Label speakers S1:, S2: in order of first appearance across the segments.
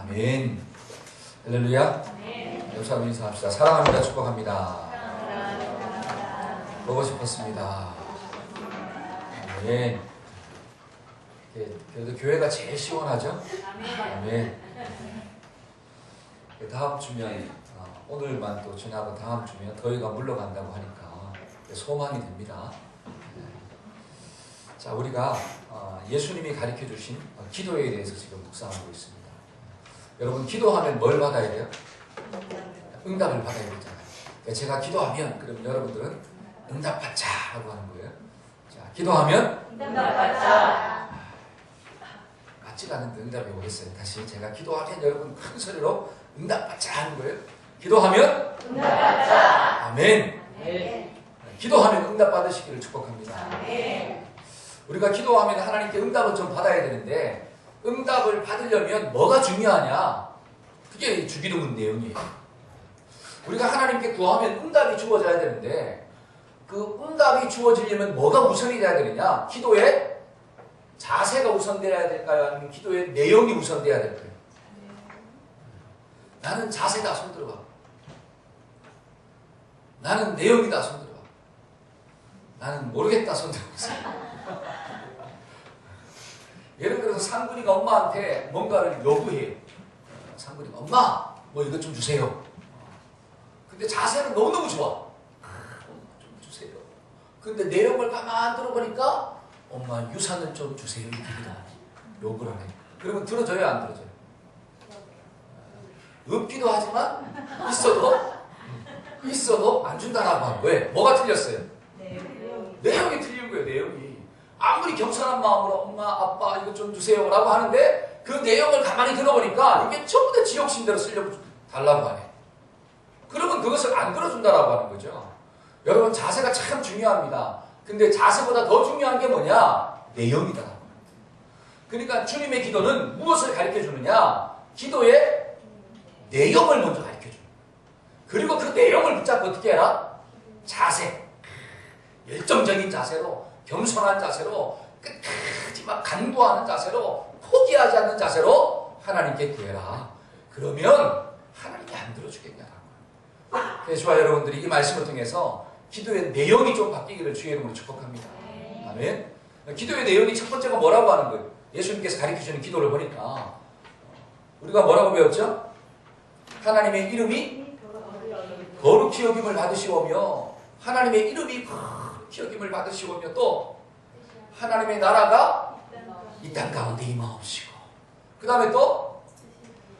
S1: 아멘. 할렐루야. 옆 사람 인사합시다. 사랑합니다. 축복합니다. 보고 싶었습니다. 아멘. 그래도 교회가 제일 시원하죠? 아멘. 다음 주면 오늘만 또 지나고 다음 주면 더위가 물러간다고 하니까 소망이 됩니다. 자, 우리가 예수님이 가르쳐 주신 기도에 대해서 지금 묵상하고 있습니다. 여러분, 기도하면 뭘 받아야 돼요? 응답을 받아야 되잖아요. 제가 기도하면 그럼 여러분들은 응답받자라고 하는 거예요. 자, 기도하면 응답받자. 맞지가 않는데 응답이 오겠어요. 다시 제가 기도하면 여러분 큰 소리로 응답받자 하는 거예요. 기도하면 응답받자. 아멘. 네. 기도하면 응답받으시기를 축복합니다. 아멘. 우리가 기도하면 하나님께 응답을 좀 받아야 되는데 응답을 받으려면 뭐가 중요하냐? 그게 주기도문 내용이에요. 우리가 하나님께 구하면 응답이 주어져야 되는데 그 응답이 주어지려면 뭐가 우선이 돼야 되느냐? 기도의 자세가 우선돼야 될까요? 아니면 기도의 내용이 우선돼야 될까요? 나는 자세다, 손들어봐. 나는 내용이다, 손들어봐. 나는 모르겠다, 손들어보세요. 예를 들어서 상근이가 엄마한테 뭔가를 요구해요. 상근이가 엄마 뭐 이것 좀 주세요. 근데 자세는 너무너무 좋아. 좀 주세요. 근데 내용을 가만 들어보니까 엄마 유산을 좀 주세요. 이렇게 요구를 하네. 그러면 들어줘요, 안 들어줘요? 없기도 하지만 있어도 안 준다라고 하는 거예요. 뭐가 틀렸어요? 내용이 틀린 거예요. 내용이. 아무리 겸손한 마음으로 엄마, 아빠 이거 좀 주세요 라고 하는데 그 내용을 가만히 들어보니까 이게 전부 다 지 욕심대로 쓰려고 달라고 하네. 그러면 그것을 안 들어준다라고 하는 거죠. 여러분, 자세가 참 중요합니다. 근데 자세보다 더 중요한 게 뭐냐? 내용이다. 그러니까 주님의 기도는 무엇을 가르쳐 주느냐? 기도의 내용을 먼저 가르쳐 줍니다. 그리고 그 내용을 붙잡고 어떻게 해라? 자세. 열정적인 자세로, 겸손한 자세로, 끝까지 막 간구하는 자세로, 포기하지 않는 자세로 하나님께 구해라. 그러면 하나님이 안 들어주겠냐라고. 그래서 저와 여러분들이 이 말씀을 통해서 기도의 내용이 좀 바뀌기를 주의 이름으로 축복합니다. 아멘. 기도의 내용이 첫 번째가 뭐라고 하는 거예요? 예수님께서 가르쳐주는 기도를 보니까 우리가 뭐라고 배웠죠? 하나님의 이름이 거룩히 여김을 받으시오며, 하나님의 이름이 거룩히 여김을 받으시오며, 또 하나님의 나라가 이 땅 가운데 임하옵시고, 그 다음에 또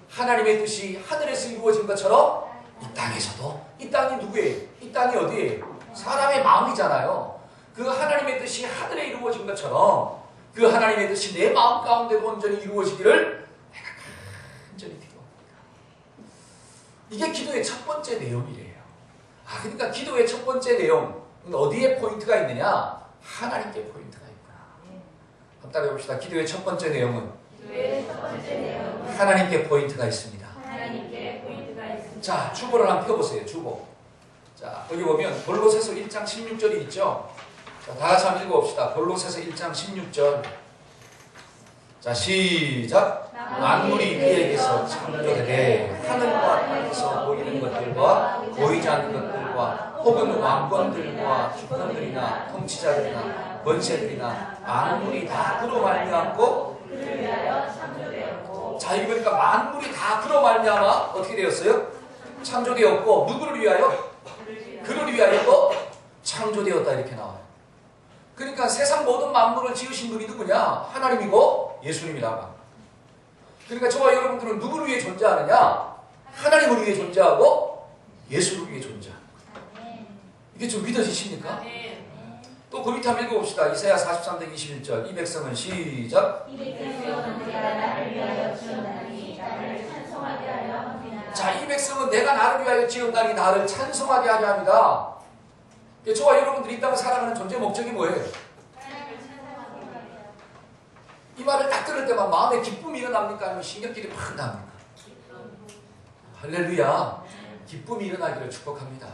S1: 하나님의 뜻이 하늘에서 이루어진 것처럼 이 땅에서도. 이 땅이 누구예요? 이 땅이 어디예요? 사람의 마음이잖아요. 그 하나님의 뜻이 하늘에 이루어진 것처럼 그 하나님의 뜻이 내 마음 가운데도 온전히 이루어지기를 내가 간절히 기도합니다. 이게 기도의 첫 번째 내용이래요. 그러니까 기도의 첫 번째 내용은 어디에 포인트가 있느냐? 하나님께 포인트가 있구나. 한번 따라해 봅시다. 기도의 첫 번째 내용은 하나님께 포인트가 있습니다. 자, 주보를 한번 펴보세요. 주보. 자, 거기 보면 골로새서 1장 16절이 있죠. 자, 다 같이 한번 읽어봅시다. 골로새서 1장 16절. 자, 시작. 만물이 그에게서 창조되되 하늘과 땅에서 보이는 것들과 보이지 않는 것들과 혹은 왕권들과 주권들이나 통치자들이나 권세들이나 만물이 다 그로 말미암고 그를 위하여 창조되었고. 자, 이거 보니까 만물이 다 그로 말미암아 어떻게 되었어요? 창조되었고, 누구를 위하여? 그를 위하여 또 창조되었다, 이렇게 나와요. 그러니까 세상 모든 만물을 지으신 분이 누구냐? 하나님이고 예수님이라고. 그러니까 저와 여러분들은 누구를 위해 존재하느냐? 하나님을 위해 존재하고 예수를 위해 존재하는 거예요. 이게 좀 믿어지십니까? 또 그 밑에 한번 읽어봅시다. 이사야 43장 21절. 이 백성은 시작. 이 백성은 내가 나를 위하여 지었나니 나를 찬송하게 하려 합니다. 자, 이 백성은 내가 나를 위하여 지었나니 나를 찬송하게 하려 합니다. 저와 여러분들이 이 땅을 살아가는 존재 목적이 뭐예요? 이 말을 딱 들을 때만 마음에 기쁨이 일어납니까? 아니면 신경질이 팍 납니까? 할렐루야. 기쁨이 일어나기를 축복합니다.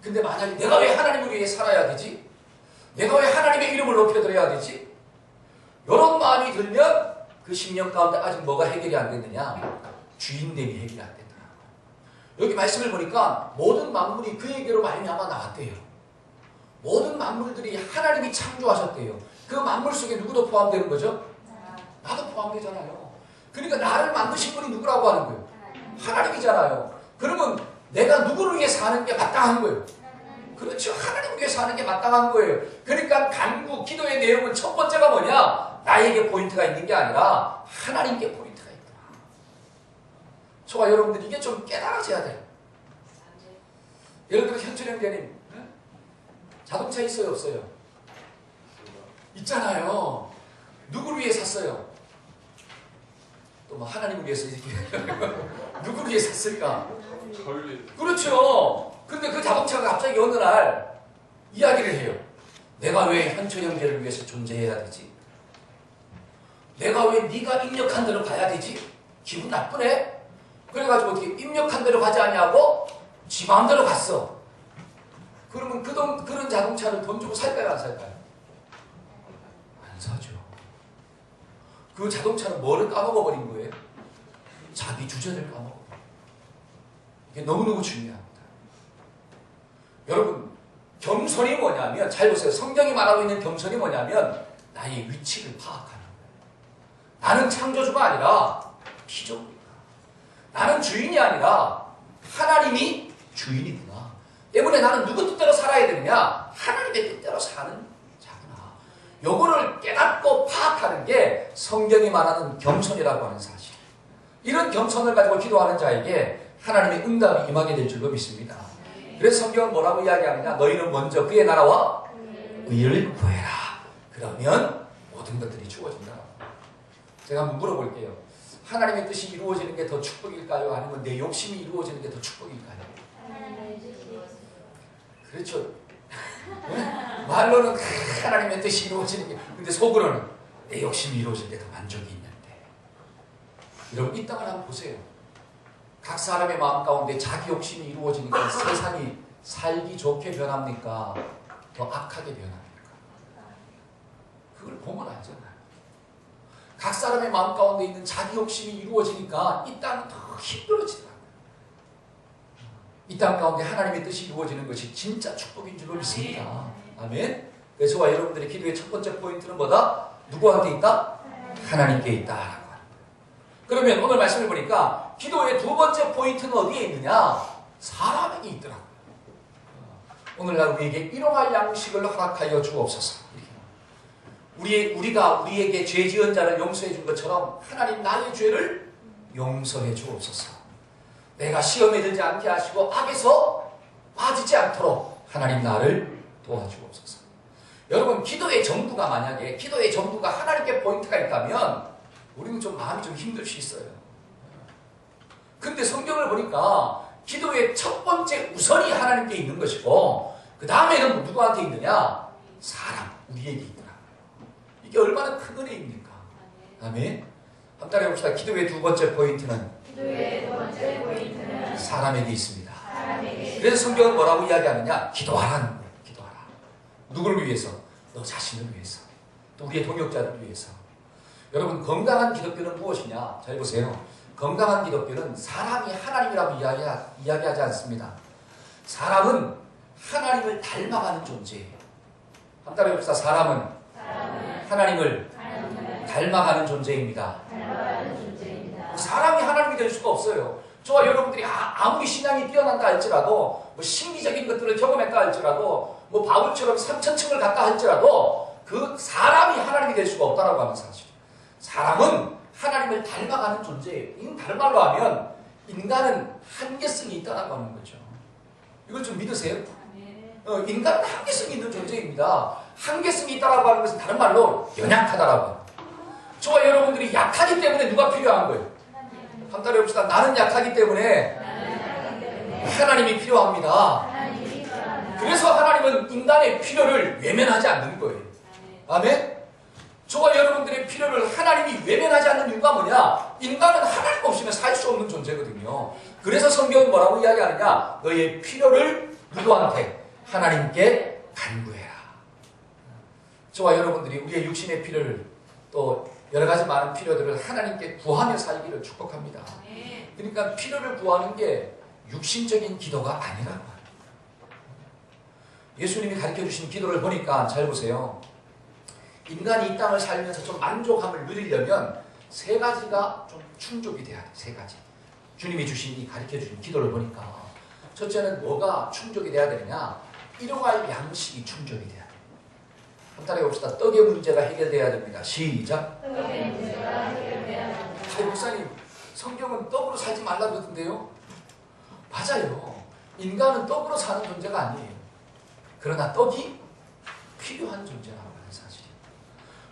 S1: 근데 만약에 내가 왜 하나님을 위해 살아야 되지? 내가 왜 하나님의 이름을 높여드려야 되지? 이런 마음이 들면 그 10년 가운데 아직 뭐가 해결이 안 됐느냐? 주인됨이 해결이 안 됐더라고요. 여기 말씀을 보니까 모든 만물이 그에게로 말미암아 나왔대요. 모든 만물들이 하나님이 창조하셨대요. 그 만물 속에 누구도 포함되는 거죠? 나도 포함되잖아요. 그러니까 나를 만드신 분이 누구라고 하는 거예요? 하나님이잖아요. 그러면 내가 누구를 위해 사는 게 마땅한 거예요? 그렇죠. 하나님을 위해 사는 게 마땅한 거예요. 그러니까 간구, 기도의 내용은 첫 번째가 뭐냐? 나에게 포인트가 있는 게 아니라 하나님께 포인트가 있다. 저와 여러분들 이게 좀 깨달아져야 돼요. 예를 들어 현철 형제님 자동차 있어요 없어요? 있잖아요. 누구를 위해 샀어요? 또 뭐 하나님을 위해서 누구를 위해 샀을까? 그렇죠. 근데 그 자동차가 갑자기 어느 날 이야기를 해요. 내가 왜 현철 형제를 위해서 존재해야 되지? 내가 왜 네가 입력한 대로 가야 되지? 기분 나쁘네? 그래가지고 어떻게 입력한 대로 가지 않냐고 지 마음대로 갔어. 그러면 그런 자동차를 돈 주고 살까요 안 살까요? 안 사죠. 그 자동차는 뭐를 까먹어버린 거예요? 자기 주제를 까먹어. 이게 너무너무 중요합니다. 여러분 겸손이 뭐냐면 잘 보세요. 성경이 말하고 있는 겸손이 뭐냐면 나의 위치를 파악하는 거예요. 나는 창조주가 아니라 피조물이다. 나는 주인이 아니라 하나님이 주인이구나. 때문에 나는 누구 뜻대로 살아야 되느냐? 하나님의 뜻대로 사는 자구나. 요거를 깨닫고 파악하는 게 성경이 말하는 겸손이라고 하는 사실. 이런 겸손을 가지고 기도하는 자에게 하나님의 응답이 임하게 될 줄로 믿습니다. 그래서 성경은 뭐라고 이야기하느냐? 너희는 먼저 그의 나라와 의를 구해라. 그러면 모든 것들이 주어진다. 제가 한번 물어볼게요. 하나님의 뜻이 이루어지는 게 더 축복일까요? 아니면 내 욕심이 이루어지는 게 더 축복일까요? 그렇죠. 말로는 하나님의 뜻이 이루어지는 게, 근데 속으로는 내 욕심이 이루어지는 게 더 만족이 있는데. 여러분 이 땅을 한번 보세요. 각 사람의 마음 가운데 자기 욕심이 이루어지니까 세상이 살기 좋게 변합니까? 더 악하게 변합니까? 그걸 보면 알잖아요. 각 사람의 마음 가운데 있는 자기 욕심이 이루어지니까 이 땅이 더 힘들어지더라고요. 이 땅 가운데 하나님의 뜻이 이루어지는 것이 진짜 축복인 줄로 믿습니다. 아멘. 그래서 저와 여러분들의 기도의 첫 번째 포인트는 뭐다? 누구한테 있다? 하나님께 있다. 그러면 오늘 말씀을 보니까 기도의 두 번째 포인트는 어디에 있느냐? 사람에게 있더라고요. 오늘날 우리에게 일용할 양식을 허락하여 주옵소서. 우리가 우리에게 죄 지은 자를 용서해 준 것처럼 하나님 나의 죄를 용서해 주옵소서. 내가 시험에 들지 않게 하시고 악에서 빠지지 않도록 하나님 나를 도와주옵소서. 여러분 기도의 전부가 만약에 기도의 전부가 하나님께 포인트가 있다면 우리는 좀 마음이 좀 힘들 수 있어요. 근데 성경을 보니까 기도의 첫 번째 우선이 하나님께 있는 것이고 그 다음에는 누구한테 있느냐? 사람, 우리에게 있더라고요. 이게 얼마나 큰 은혜입니까? 아멘. 한 달에 봅시다. 기도의 두 번째 포인트는 사람에게 있습니다. 그래서 성경은 뭐라고 이야기하느냐? 기도하라는 거예요. 기도하라. 누구를 위해서? 너 자신을 위해서. 또 우리의 동역자를 위해서. 여러분 건강한 기독교는 무엇이냐? 잘 보세요. 건강한 기독교는 사람이 하나님이라고 이야기하지 않습니다. 사람은 하나님을 닮아가는 존재예요. 한 달에 봅시다. 사람은 하나님을 닮아가는 존재입니다. 사람이 하나님이 될 수가 없어요. 저와 여러분들이 아무리 신앙이 뛰어난다 할지라도 뭐 신기적인 것들을 경험했다 할지라도 뭐 바울처럼 3000층을 갔다 할지라도 그 사람이 하나님이 될 수가 없다라고 하는 사실. 사람은 하나님을 닮아가는 존재예요. 다른 말로 하면 인간은 한계성이 있다라고 하는 거죠. 이걸 좀 믿으세요? 인간은 한계성이 있는 존재입니다. 한계성이 있다라고 하는 것은 다른 말로 연약하다라고 해요. 저와 여러분들이 약하기 때문에 누가 필요한 거예요? 한 달에 봅시다. 나는 약하기 때문에 하나님이 필요합니다. 그래서 하나님은 인간의 필요를 외면하지 않는 거예요. 아멘? 저와 여러분들의 필요를 하나님이 외면하지 않는 이유가 뭐냐? 인간은 하나님 없이는 살 수 없는 존재거든요. 그래서 성경은 뭐라고 이야기하느냐? 너의 필요를 누구한테? 하나님께 간구해라. 저와 여러분들이 우리의 육신의 필요를 또 여러 가지 많은 필요들을 하나님께 구하며 살기를 축복합니다. 그러니까 필요를 구하는 게 육신적인 기도가 아니라고 합니다. 예수님이 가르쳐주신 기도를 보니까 잘 보세요. 인간이 이 땅을 살면서 좀 만족함을 누리려면 세 가지가 좀 충족이 돼야 돼요. 세 가지. 주님이 주신 이 가르쳐주신 기도를 보니까 첫째는 뭐가 충족이 돼야 되느냐? 일용할 양식이 충족이 돼야 돼요. 한 따라해 봅시다. 떡의 문제가 해결돼야 됩니다. 시작. 떡의 문제가 해결돼야 됩니다. 목사님, 성경은 떡으로 살지 말라 그러던데요? 맞아요. 인간은 떡으로 사는 존재가 아니에요. 그러나 떡이 필요한 존재라고 하는 사실이에요.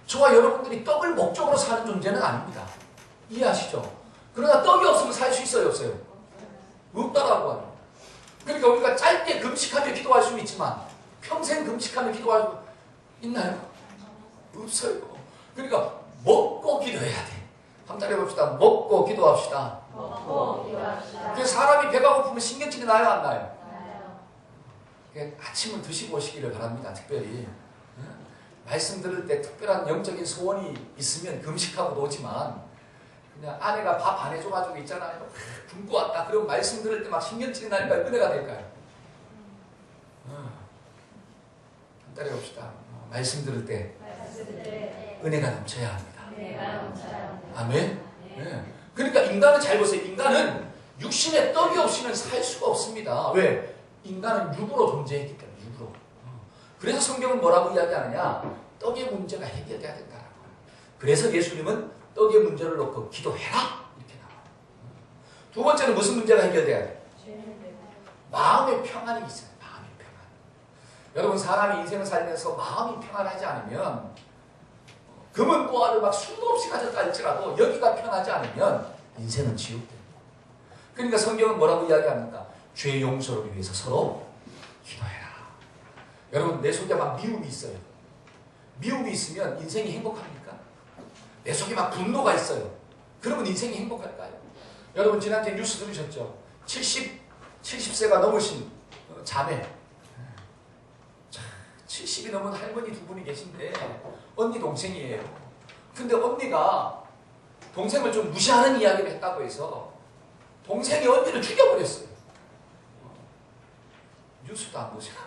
S1: 저와 여러분들이 떡을 목적으로 사는 존재는 아닙니다. 이해하시죠? 그러나 떡이 없으면 살 수 있어요, 없어요? 없다라고 하는. 그러니까 우리가 짧게 금식하며 기도할 수는 있지만 평생 금식하며 기도할 수 있나요? 없어요. 그러니까 먹고 기도해야 돼. 한번 해봅시다. 먹고 기도합시다. 먹고 기도합시다. 그래서 사람이 배가 고프면 신경질이 나요, 안 나요? 나요. 아침을 드시고 오시기를 바랍니다. 특별히. 말씀 들을 때 특별한 영적인 소원이 있으면 금식하고도 오지만 그냥 아내가 밥 안 해줘가지고 있잖아요. 굶고 왔다. 그럼 말씀 들을 때 막 신경질이 날까요? 은혜가 될까요? 한 따라 해봅시다. 말씀 들을 때 은혜가 넘쳐야 합니다. 아멘? 네. 그러니까 인간은 잘 보세요. 인간은 육신의 떡이 없이는 살 수가 없습니다. 왜? 인간은 육으로 존재했기 때문에 육으로. 그래서 성경은 뭐라고 이야기하느냐? 떡의 문제가 해결돼야 된다라고. 그래서 예수님은 떡의 문제를 놓고 기도해라 이렇게 나와요. 두 번째는 무슨 문제가 해결돼야 돼? 마음의 평안이 있어요. 마음의 평안. 여러분 사람이 인생을 살면서 마음이 평안하지 않으면 금은 보화를 막 수도 없이 가졌다 할지라도 여기가 편하지 않으면 인생은 지옥됩니다. 그러니까 성경은 뭐라고 이야기합니까? 죄 용서를 위해서 서로 기도해라. 여러분 내 속에 막 미움이 있어요. 미움이 있으면 인생이 행복합니까? 내 속에 막 분노가 있어요. 그러면 인생이 행복할까요? 여러분 지난주에 뉴스 들으셨죠? 70세가 넘으신 자매 70이 넘은 할머니 두 분이 계신데 언니 동생이에요. 근데 언니가 동생을 좀 무시하는 이야기를 했다고 해서 동생이 언니를 죽여버렸어요. 뉴스도 안 보시나?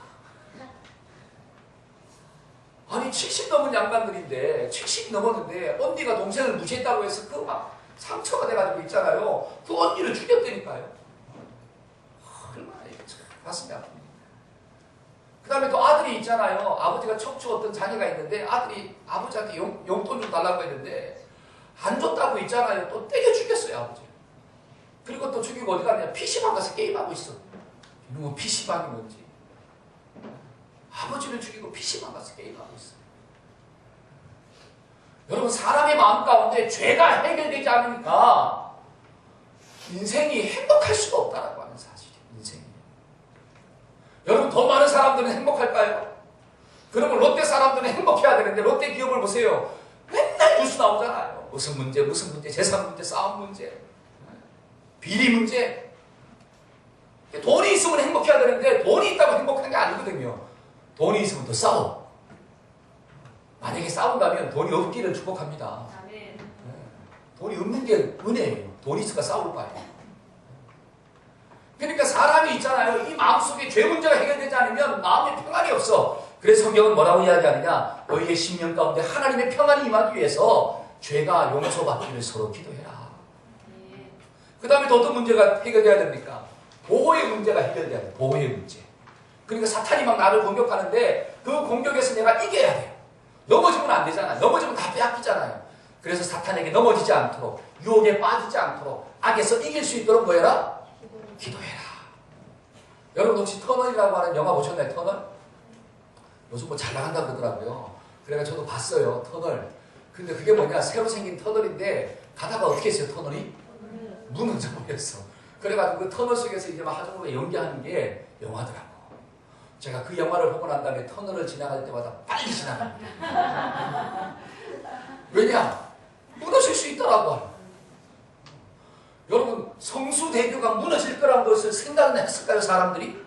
S1: 아니 70 넘은 양반들인데 70이 넘었는데 언니가 동생을 무시했다고 해서 그 막 상처가 돼가지고 있잖아요. 그 언니를 죽였다니까요. 얼마나 가슴이 아픕니다. 그 다음에 또 아들이 있잖아요. 아버지가 척추 어떤 장애가 있는데 아들이 아버지한테 용돈 좀 달라고 했는데 안 줬다고 있잖아요. 또 때려 죽였어요 아버지. 그리고 또 죽이고 어디 갔냐? PC방 가서 게임하고 있어. 이놈은 PC방이 뭔지. 아버지를 죽이고 PC방 가서 게임하고 있어요. 여러분 사람의 마음 가운데 죄가 해결되지 않으니까 인생이 행복할 수가 없다라고 하는 사실이에요. 인생이. 여러분 돈 많은 사람들은 행복할까요? 그러면 롯데 사람들은 행복해야 되는데 롯데 기업을 보세요. 맨날 뉴스 나오잖아요. 무슨 문제, 재산 문제, 싸움 문제, 비리 문제. 돈이 있으면 행복해야 되는데 돈이 있다고 행복한 게 아니거든요. 돈이 있으면 더 싸워. 만약에 싸운다면 돈이 없기를 축복합니다. 네. 돈이 없는 게 은혜예요. 돈이 있으니까 싸울 바에요. 그러니까 사람이 있잖아요. 이 마음속에 죄 문제가 해결되지 않으면 마음에 평안이 없어. 그래서 성경은 뭐라고 이야기하느냐? 너희의 심령 가운데 하나님의 평안이 임하기 위해서 죄가 용서받기를 서로 기도해라. 그 다음에 또 어떤 문제가 해결돼야 됩니까? 보호의 문제가 해결돼야 돼요. 보호의 문제. 그러니까 사탄이 막 나를 공격하는데 그 공격에서 내가 이겨야 돼요. 넘어지면 안 되잖아요. 넘어지면 다 빼앗기잖아요. 그래서 사탄에게 넘어지지 않도록 유혹에 빠지지 않도록 악에서 이길 수 있도록 뭐 해라? 기도해라. 여러분 혹시 터널이라고 하는 영화 보셨나요? 터널? 요즘 뭐 잘 나간다고 그러더라고요. 그래서 저도 봤어요. 터널. 근데 그게 뭐냐? 새로 생긴 터널인데 가다가 어떻게 했어요? 터널이? 무너져 버렸어. 그래가지고 그 터널 속에서 이제 막 하정우가 연기하는 게 영화더라고. 제가 그 영화를 보고 난 다음에 터널을 지나갈 때마다 빨리 지나갑니다. 왜냐? 무너질 수 있더라고. 여러분 성수대교가 무너질 거라는 것을 생각은 했을까요? 사람들이?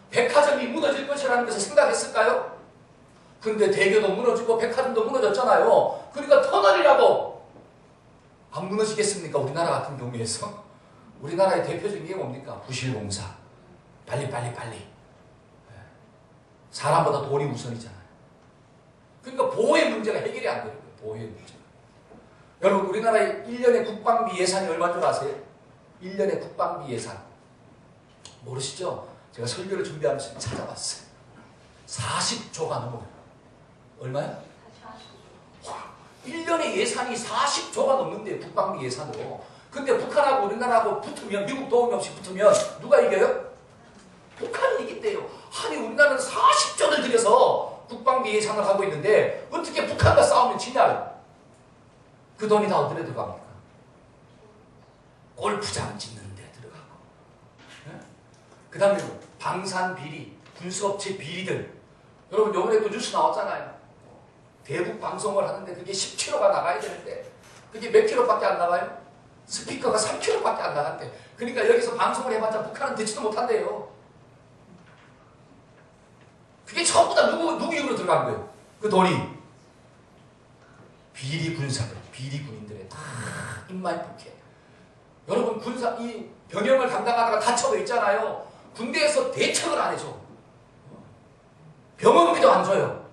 S1: 백화점이 무너질 것이라는 것을 생각했을까요? 근데 대교도 무너지고 백화점도 무너졌잖아요. 그러니까 터널이라고 안 무너지겠습니까? 우리나라 같은 경우에서. 우리나라의 대표적인 게 뭡니까? 부실공사. 빨리. 사람보다 돈이 우선이잖아요. 그러니까 보호의 문제가 해결이 안 되는 거예요. 보호의 문제가. 여러분 우리나라의 1년의 국방비 예산이 얼마인 줄 아세요? 1년의 국방비 예산. 모르시죠? 제가 설교를 준비하면서 찾아봤어요. 40조가 넘어요. 얼마요? 1년의 예산이 40조가 넘는데요. 국방비 예산으로. 근데 북한하고 우리나라하고 붙으면, 미국 도움이 없이 붙으면 누가 이겨요? 북한이 이긴대요. 아니 우리나라는 40조를 들여서 국방비 예산을 하고 있는데 어떻게 북한과 싸우면 지냐요? 그 돈이 다 어디로 들어갑니까? 골프장 짓는 데 들어가고, 그 다음에 방산 비리, 군수업체 비리들. 여러분 요번에 또 뉴스 나왔잖아요. 대북 방송을 하는데 그게 10km가 나가야 되는데 그게 몇 킬로밖에 안 나가요? 스피커가 3km밖에 안 나간대. 그러니까 여기서 방송을 해봤자 북한은 듣지도 못한대요. 그게 전부 다 누구 입으로 들어간 거예요? 그 돈이. 비리 군사들, 비리 군인들의 다 입만 폭해. 여러분 이 병영을 담당하다가 다쳐도 있잖아요. 군대에서 대책을 안 해줘. 병원비도 안 줘요.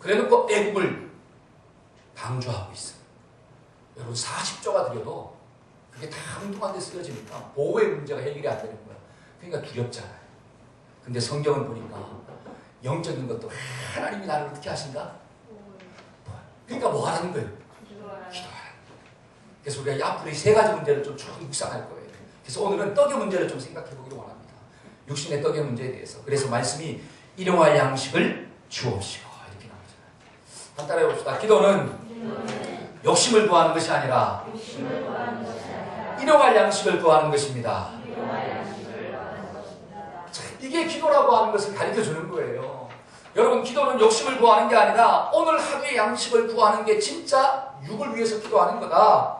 S1: 그래놓고 애국을 방조하고 있어요. 여러분 40조가 들여도 그게 다 한동안 데 쓰여지니까 보호의 문제가 해결이 안 되는 거야. 그러니까 두렵잖아요. 근데 성경을 보니까 영적인 것도 하나님이 나를 어떻게 하신다? 그러니까 뭐 하라는 거예요? 기도하라. 그래서 우리가 앞으로 이 세 가지 문제를 좀 쭉 묵상할 거예요. 그래서 오늘은 떡의 문제를 좀 생각해 보기를 원합니다. 육신의 떡의 문제에 대해서. 그래서 말씀이 일용할 양식을 주옵시고 이렇게 나오잖아요. 한번 따라해 봅시다. 기도는 욕심을 구하는 것이 아니라 일용할 양식을 구하는 것입니다. 이게 기도라고 하는 것을 가르쳐 주는 거예요. 여러분 기도는 욕심을 구하는 게 아니라 오늘 하루의 양식을 구하는 게 진짜 육을 위해서 기도하는 거다.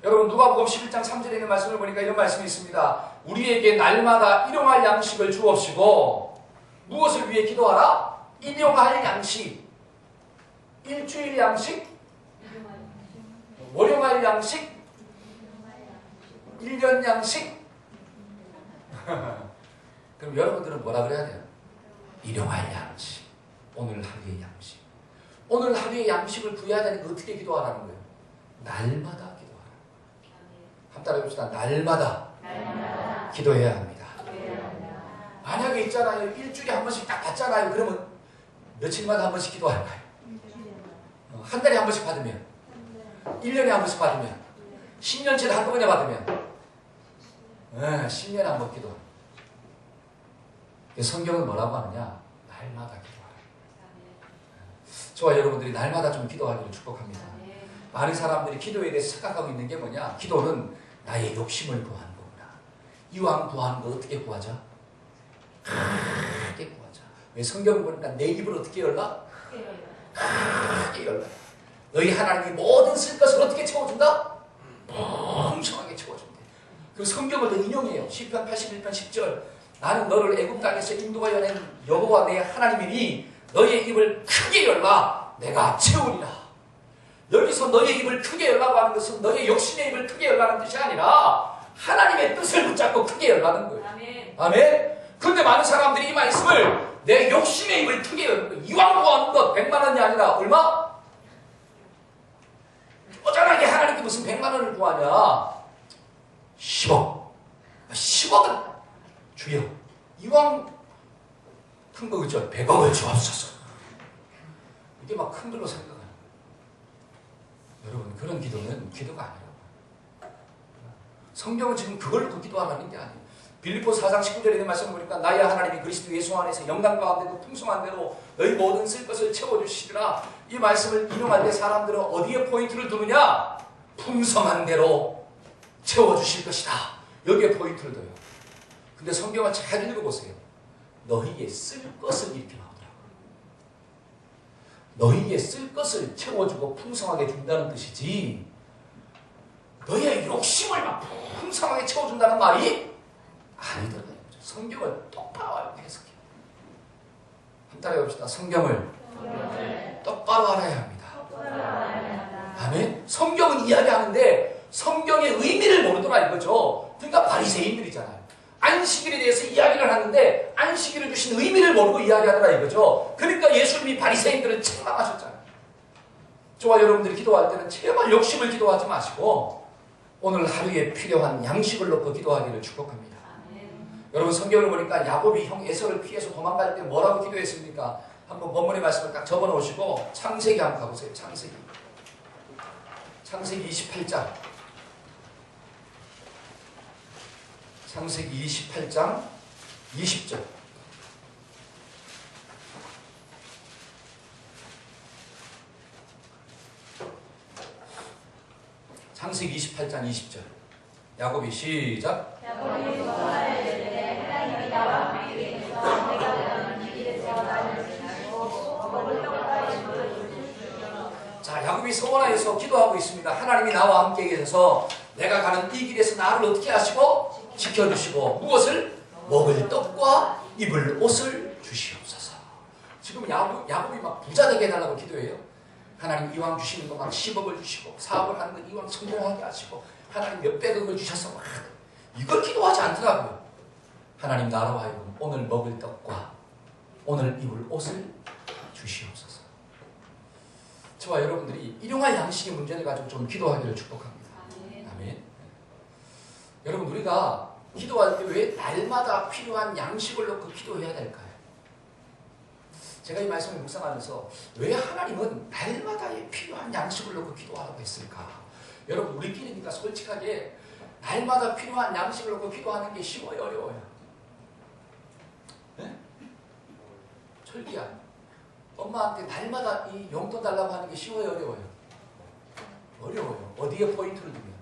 S1: 여러분 누가복음 11장 3절에 있는 말씀을 보니까 이런 말씀이 있습니다. 우리에게 날마다 일용할 양식을 주옵시고 무엇을 위해 기도하라? 일용할 양식. 일주일 양식? 월용할 양식? 1년 양식? 그럼 여러분들은 뭐라 그래야 돼요? 일용할 양식. 오늘 하루의 양식. 오늘 하루의 양식을 구해야 되니까 어떻게 기도하라는 거예요? 날마다 기도하라. 한번 따라해 봅시다. 날마다 기도해야 합니다. 만약에 있잖아요. 일주일에 한 번씩 딱 받잖아요. 그러면 며칠마다 한 번씩 기도할까요? 한 달에 한 번씩 받으면, 1년에 한 번씩 받으면, 10년치를 한꺼번에 받으면, 10년에 한 번 기도. 성경은 뭐라고 하느냐? 날마다 기도하라. 저와 여러분들이 날마다 좀 기도하기를 축복합니다. 많은 사람들이 기도에 대해서 착각하고 있는 게 뭐냐? 기도는 나의 욕심을 구하는 거구나. 이왕 구하는 거 어떻게 구하자? 크게 구하자. 왜 성경을 보니까 내 입을 어떻게 열라? 크게 열라. 너희 하나님이 모든 쓸 것을 어떻게 채워준다? 풍성하게 채워준대. 그 성경을 더 인용해요. 시편 81편 10절. 나는 너를 애굽 땅에서 인도하여 낸 여호와 내 하나님이니 너의 입을 크게 열라. 내가 채우리라. 여기서 너의 입을 크게 열라고 하는 것은 너의 욕심의 입을 크게 열라는 뜻이 아니라 하나님의 뜻을 붙잡고 크게 열라는 거예요. 아멘. 아멘. 그런데 많은 사람들이 이 말씀을 내 욕심의 입을 크게 여는 거예요. 이왕 구하는 것 100만 원이 아니라 얼마? 쪼잔하게 하나님께 무슨 100만 원을 구하냐? 10억. 10억은 주여 이왕 큰 거 그죠? 100억을 주옵소서. 이게 막 큰 걸로 생각하는. 여러분 그런 기도는 기도가 아니라고. 성경은 지금 그걸 놓고 기도하라는 게 아니에요. 빌립보 4장 19절에 있는 말씀을 보니까 나의 하나님이 그리스도 예수 안에서 영광 가운데도 풍성한 대로 너희 모든 쓸 것을 채워주시리라. 이 말씀을 인용할 때 사람들은 어디에 포인트를 두느냐? 풍성한 대로 채워주실 것이다. 여기에 포인트를 둬요. 근데 성경을 잘 읽어보세요. 너희의 쓸 것을 이렇게 나오더라고요. 너희의 쓸 것을 채워주고 풍성하게 준다는 뜻이지 너희의 욕심을 막 풍성하게 채워준다는 말이 아니더라고요. 성경을 똑바로 알고 해석해요. 한 따라해 봅시다. 성경을 똑바로 알아야 합니다. 아멘. 성경은 이야기하는데 성경의 의미를 모르더라 이거죠. 그러니까 바리새인들이잖아요. 안식일에 대해서 이야기를 하는데 안식일을 주신 의미를 모르고 이야기하더라 이거죠. 그러니까 예수님이 바리새인들을 책망하셨잖아요. 저와 여러분들이 기도할 때는 제발 욕심을 기도하지 마시고 오늘 하루에 필요한 양식을 놓고 기도하기를 축복합니다. 여러분 성경을 보니까 야곱이 형 에서를 피해서 도망갈 때 뭐라고 기도했습니까? 한번 본문의 말씀을 딱 적어놓으시고 창세기 한번 가보세요. 창세기 28장. 창세기 28장 20절. 창세기 28장 20절. 야곱이 시작. 야곱이 소원을 이르되 하나님이 나와 함께 계셔서 내가 원하는 길에 나를 지나고 먹을 떡과 물을 주시옵소서. 자, 야곱이 소원하여서 기도하고 있습니다. 하나님이 나와 함께 계셔서 내가 가는 이 길에서 나를 어떻게 하시고 지켜주시고 무엇을? 먹을 떡과 입을 옷을 주시옵소서. 지금 야곱이 막 부자 되게 해달라고 기도해요. 하나님 이왕 주시는 거 막 10억을 주시고 사업을 하는 거 이왕 성공하게 하시고 하나님 몇백억을 주셔서 막 이걸 기도하지 않더라고요. 하나님 나로 하여금 오늘 먹을 떡과 오늘 입을 옷을 주시옵소서. 저와 여러분들이 일용할 양식의 문제를 가지고 좀 기도하기를 축복합니다. 아멘. 여러분 우리가 기도할 때 왜 날마다 필요한 양식을 놓고 기도해야 될까요? 제가 이 말씀을 묵상하면서 왜 하나님은 날마다의 필요한 양식을 놓고 기도하라고 했을까? 여러분 우리끼리니까 솔직하게 날마다 필요한 양식을 놓고 기도하는 게 쉬워요, 어려워요? 네? 철기야, 엄마한테 날마다 이 용돈 달라고 하는 게 쉬워요, 어려워요? 어려워요. 어디에 포인트를 두면?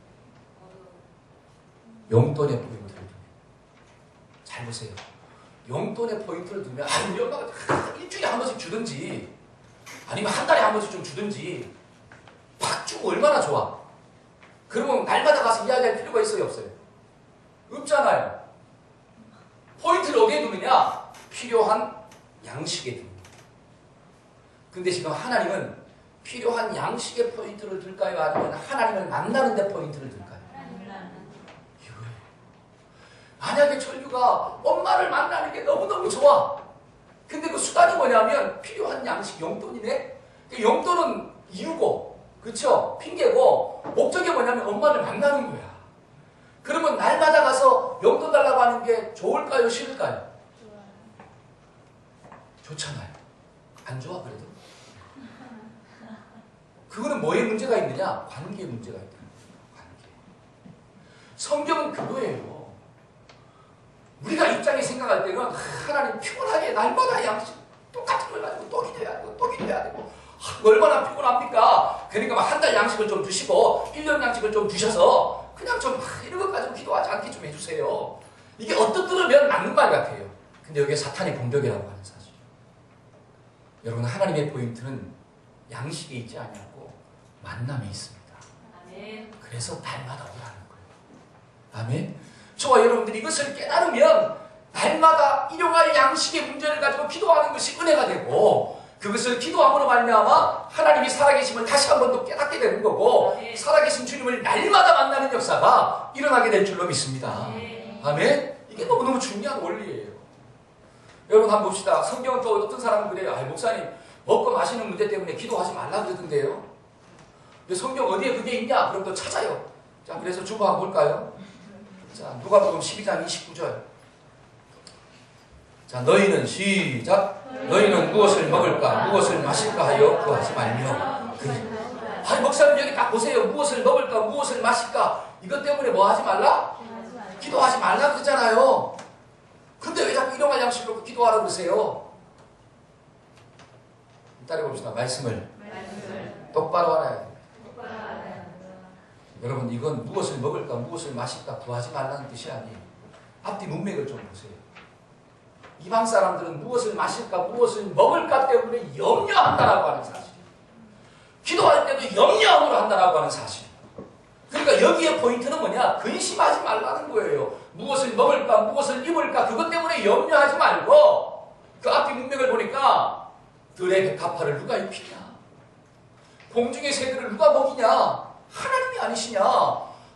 S1: 용돈에 포인트를 두면. 잘 보세요. 용돈에 포인트를 두면 우리 엄마가 일주일에 한 번씩 주든지 아니면 한 달에 한 번씩 좀 주든지 팍 주고 얼마나 좋아. 그러면 날마다 가서 이야기할 필요가 있어요, 없어요? 없잖아요. 포인트를 어디에 두느냐? 필요한 양식에 둡니다. 근데 지금 하나님은 필요한 양식에 포인트를 둘까요? 아니면 하나님을 만나는 데 포인트를 둘까요? 이거예요. 만약에 철규가 엄마를 만나는 게 너무너무 좋아. 근데 그 수단이 뭐냐면 필요한 양식, 용돈이네? 용돈은 이유고, 그쵸? 핑계고, 목적이 뭐냐면 엄마를 만나는 거야. 그러면 날마다 가서 용돈 달라고 하는 게 좋을까요? 싫을까요? 좋잖아요. 안 좋아, 그래도? 그거는 뭐에 문제가 있느냐? 관계에 문제가 있다. 관계. 성경은 그거예요. 우리가 입장에 생각할 때는 하나님 피곤하게 날마다 양식 똑같은 걸 가지고 또 기도해야 되고 또 기도해야 되고 얼마나 피곤합니까? 그러니까 막 한 달 양식을 좀 주시고 1년 양식을 좀 주셔서 그냥 좀 이런 것 가지고 기도하지 않게 좀 해주세요. 이게 어떻게 들으면 맞는 말 같아요. 근데 여기에 사탄의 공격이라고 하는 사실. 여러분 하나님의 포인트는 양식에 있지 않냐고 만남에 있습니다. 아멘. 그래서 날마다 오라는 거예요. 아멘. 저와 여러분들이 이것을 깨달으면 날마다 일용할 양식의 문제를 가지고 기도하는 것이 은혜가 되고 그것을 기도함으로 말미암아 하나님이 살아계심을 다시 한 번 더 깨닫게 되는 거고 살아계신 주님을 날마다 만나는 역사가 일어나게 될 줄로 믿습니다. 아멘. 이게 너무너무 중요한 원리예요. 여러분 한번 봅시다. 성경은 또 어떤 사람은 그래요. 목사님 먹고 마시는 문제 때문에 기도하지 말라 그러던데요. 근데 성경 어디에 그게 있냐? 그럼 또 찾아요. 자, 그래서 주보 한번 볼까요? 자, 누가복음 12장 29절. 자, 너희는 시작. 너희는 무엇을 먹을까, 무엇을 마실까 하여 구하지 말며. 아니, 목사님 여기 딱 보세요. 무엇을 먹을까, 무엇을 마실까. 이것 때문에 뭐 하지 말라? 기도하지 말라 그러잖아요. 근데 왜 자꾸 일용할 양식으로 기도하라고 그러세요? 따라해봅시다. 말씀을 똑바로 알아야 돼요. 여러분 이건 무엇을 먹을까 무엇을 마실까 구하지 말라는 뜻이 아니에요. 앞뒤 문맥을 좀 보세요. 이방 사람들은 무엇을 마실까 무엇을 먹을까 때문에 염려한다라고 하는 사실. 기도할 때도 염려함으로 한다라고 하는 사실. 그러니까 여기에 포인트는 뭐냐? 근심하지 말라는 거예요. 무엇을 먹을까 무엇을 입을까 그것 때문에 염려하지 말고 그 앞뒤 문맥을 보니까 들의 백합화를 누가 입히냐? 공중의 새들을 누가 먹이냐? 하나님이 아니시냐?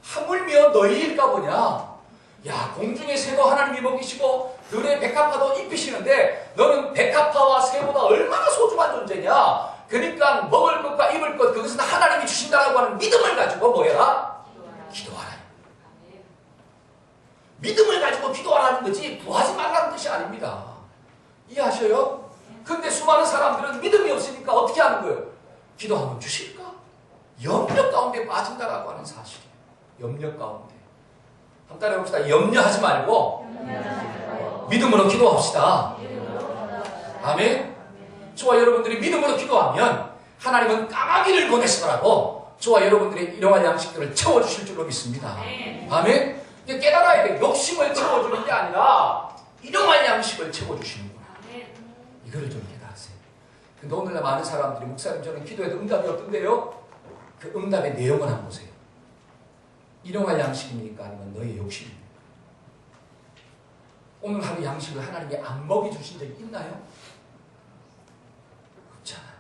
S1: 하물며 너희일까 보냐? 야, 공중의 새도 하나님이 먹이시고 들의 백합화도 입히시는데 너는 백합화와 새보다 얼마나 소중한 존재냐? 그러니까 먹을 것과 입을 것 그것은 하나님이 주신다라고 하는 믿음을 가지고 뭐 해라? 기도하라. 믿음을 가지고 기도하라는 거지 구하지 말라는 뜻이 아닙니다. 이해하셔요? 근데 수많은 사람들은 믿음이 없으니까 어떻게 하는 거예요? 기도하면 주실까? 염려 가운데 빠진다라고 하는 사실이에요. 염려 가운데. 한번 따라해봅시다. 염려하지 말고 믿음으로 기도합시다. 아멘. 저와 여러분들이 믿음으로 기도하면 하나님은 까마귀를 보내시더라도 저와 여러분들의 일용할 양식들을 채워주실 줄로 믿습니다. 아멘. 이게 깨달아야 돼. 욕심을 채워주는 게 아니라 일용할 양식을 채워주시는구나. 이거를 좀 깨달으세요. 근데 오늘날 많은 사람들이 목사님 저는 기도해도 응답이 없던데요. 그 응답의 내용을 한번 보세요. 일용할 양식입니까? 아니면 너의 욕심입니까? 오늘 하루 양식을 하나님이 안 먹여주신 적이 있나요? 없잖아요.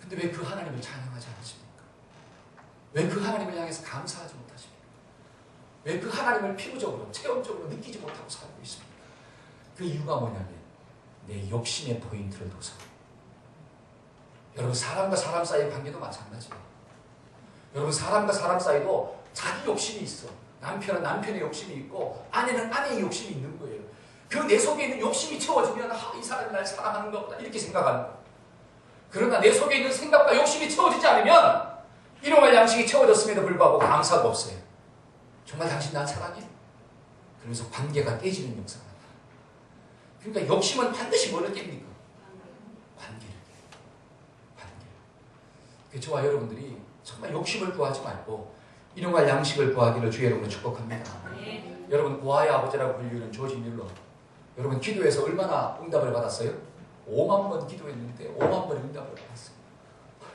S1: 근데 왜 그 하나님을 찬양하지 않으십니까? 왜 그 하나님을 향해서 감사하지 못하십니까? 왜 그 하나님을 피부적으로, 체험적으로 느끼지 못하고 살고 있습니까? 그 이유가 뭐냐면 내 욕심의 포인트를 둬서. 여러분 사람과 사람 사이의 관계도 마찬가지예요. 여러분 사람과 사람 사이도 자기 욕심이 있어. 남편은 남편의 욕심이 있고 아내는 아내의 욕심이 있는 거예요. 그 내 속에 있는 욕심이 채워지면 이 사람이 날 사랑하는 것보다 이렇게 생각하는 거예요. 그러나 내 속에 있는 생각과 욕심이 채워지지 않으면 일용할 양식이 채워졌음에도 불구하고 감사가 없어요. 정말 당신 날 사랑해? 그러면서 관계가 깨지는 역사가 나타나요. 그러니까 욕심은 반드시 뭐를 깹니까? 관계를 깨요. 관계. 저와 여러분들이 정말 욕심을 구하지 말고 일용할 양식을 구하기를 주의 이름으로 축복합니다. 여러분 고아의 아버지라고 불리는 조지 밀러. 여러분 기도해서 얼마나 응답을 받았어요? 5만 번 기도했는데 5만 번 응답을 받았어요.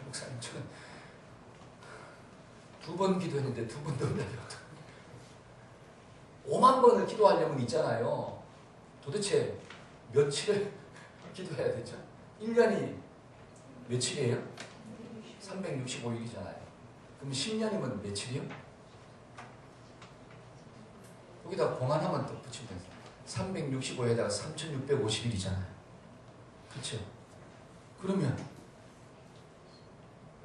S1: 목사님 저는 2번 기도했는데 2번도 응답이 없어요. 5만 번을 기도하려면 있잖아요. 도대체 며칠을 기도해야 되죠? 1년이 며칠이에요? 365일이잖아요. 그럼 10년이면 며칠이요? 거기다 공안하면 또 붙이면 365에다가 3650일이잖아요. 그렇죠? 그러면